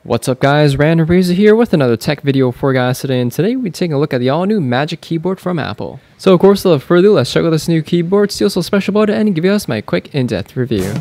What's up guys, Random Razor here with another tech video for you guys today, and today we're taking a look at the all-new Magic Keyboard from Apple. So of course, without further ado, let's check out this new keyboard, see what's so special about it, and give you guys my quick in-depth review.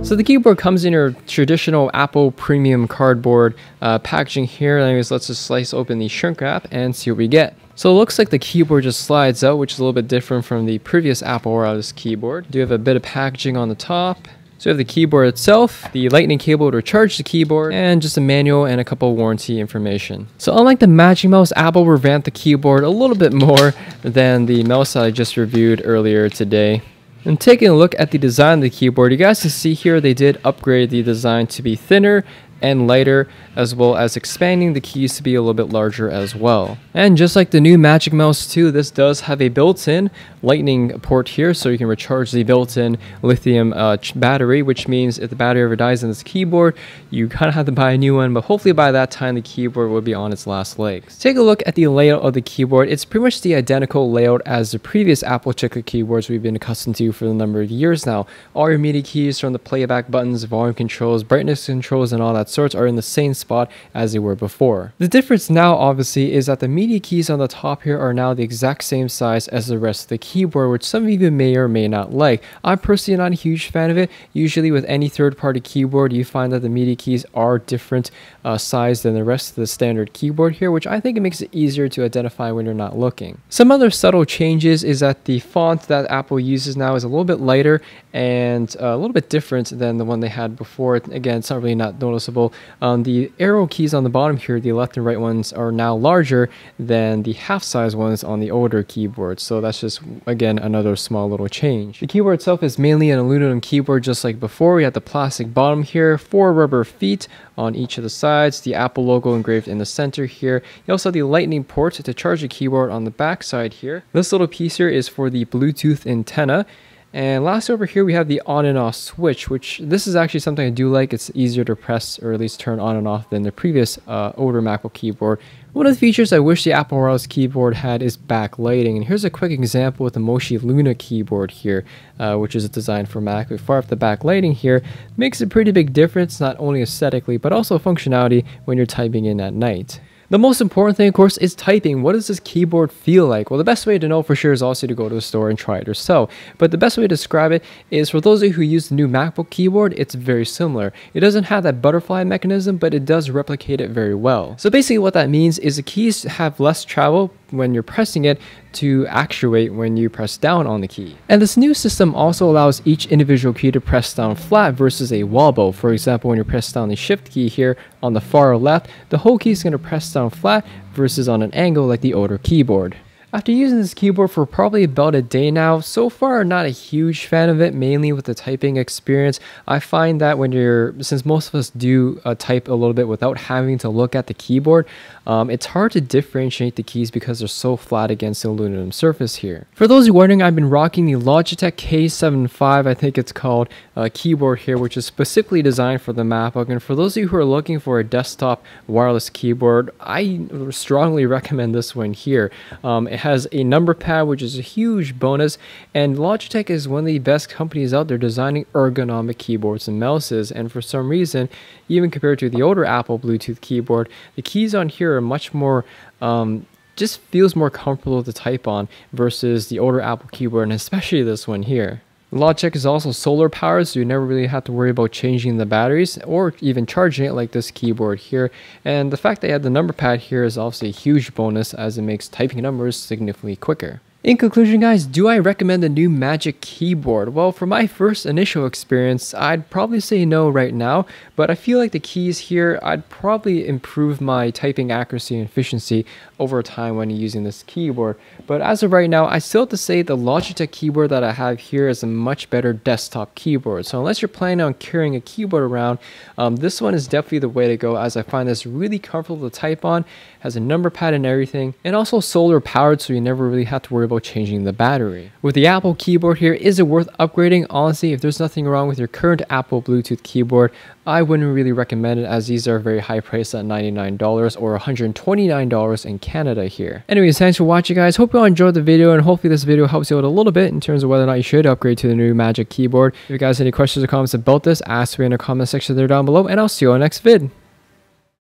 So the keyboard comes in your traditional Apple premium cardboard packaging here. Anyways, let's just slice open the shrink wrap and see what we get. So it looks like the keyboard just slides out, which is a little bit different from the previous Apple wireless keyboard. You do have a bit of packaging on the top. So you have the keyboard itself, the lightning cable to charge the keyboard, and just a manual and a couple warranty information. So unlike the Magic Mouse, Apple revamped the keyboard a little bit more than the mouse I just reviewed earlier today. And taking a look at the design of the keyboard, you guys can see here they did upgrade the design to be thinner and lighter, as well as expanding the keys to be a little bit larger as well. And just like the new Magic Mouse 2, this does have a built-in lightning port here, so you can recharge the built-in lithium battery, which means if the battery ever dies in this keyboard, you kind of have to buy a new one, but hopefully by that time the keyboard will be on its last legs. Take a look at the layout of the keyboard. It's pretty much the identical layout as the previous Apple chiclet keyboards we've been accustomed to for a number of years now. All your media keys from the playback buttons, volume controls, brightness controls, and all that sorts are in the same spot as they were before. The difference now obviously is that the media keys on the top here are now the exact same size as the rest of the keyboard, which some of you may or may not like. I'm personally not a huge fan of it. Usually with any third-party keyboard, you find that the media keys are different size than the rest of the standard keyboard here, which I think it makes it easier to identify when you're not looking. Some other subtle changes is that the font that Apple uses now is a little bit lighter and a little bit different than the one they had before. Again, it's not really not noticeable. The arrow keys on the bottom here, the left and right ones, are now larger than the half-size ones on the older keyboard. So that's just, again, another small little change. The keyboard itself is mainly an aluminum keyboard just like before. We have the plastic bottom here, 4 rubber feet on each of the sides, the Apple logo engraved in the center here. You also have the lightning port to charge the keyboard on the back side here. This little piece here is for the Bluetooth antenna. And last over here we have the on and off switch, which this is actually something I do like. It's easier to press or at least turn on and off than the previous older MacBook keyboard. One of the features I wish the Apple wireless keyboard had is backlighting, and here's a quick example with the Moshi Luna keyboard here, which is designed for Mac. We fire up the backlighting here, makes a pretty big difference, not only aesthetically but also functionality when you're typing in at night. The most important thing, of course, is typing. What does this keyboard feel like? Well, the best way to know for sure is also to go to the store and try it yourself. But the best way to describe it is for those of you who use the new MacBook keyboard, it's very similar. It doesn't have that butterfly mechanism, but it does replicate it very well. So basically what that means is the keys have less travel when you're pressing it to actuate when you press down on the key. And this new system also allows each individual key to press down flat versus a wobble. For example, when you press down the shift key here on the far left, the whole key is going to press down flat versus on an angle like the older keyboard. After using this keyboard for probably about a day now, so far not a huge fan of it, mainly with the typing experience. I find that since most of us do type a little bit without having to look at the keyboard, it's hard to differentiate the keys because they're so flat against the aluminum surface here. For those who are wondering, I've been rocking the Logitech K75, I think it's called, keyboard here, which is specifically designed for the MacBook. And for those of you who are looking for a desktop wireless keyboard, I strongly recommend this one here. It has a number pad, which is a huge bonus, and Logitech is one of the best companies out there designing ergonomic keyboards and mouses. And for some reason, even compared to the older Apple Bluetooth keyboard, the keys on here are much more just feels more comfortable to type on versus the older Apple keyboard, and especially this one here. Logitech is also solar powered, so you never really have to worry about changing the batteries or even charging it like this keyboard here. And the fact that you have the number pad here is obviously a huge bonus, as it makes typing numbers significantly quicker. In conclusion, guys, do I recommend the new Magic Keyboard? Well, for my first initial experience, I'd probably say no right now, but I feel like the keys here, I'd probably improve my typing accuracy and efficiency over time when using this keyboard. But as of right now, I still have to say the Logitech keyboard that I have here is a much better desktop keyboard. So unless you're planning on carrying a keyboard around, this one is definitely the way to go, as I find this really comfortable to type on, has a number pad and everything, and also solar powered, so you never really have to worry about about changing the battery. With the Apple keyboard here, is it worth upgrading? Honestly, if there's nothing wrong with your current Apple Bluetooth keyboard, I wouldn't really recommend it, as these are very high priced at $99 or $129 in Canada here. Anyways, thanks for watching, guys. Hope you all enjoyed the video, and hopefully this video helps you out a little bit in terms of whether or not you should upgrade to the new Magic Keyboard. If you guys have any questions or comments about this, ask me in the comment section there down below, and I'll see you on the next vid.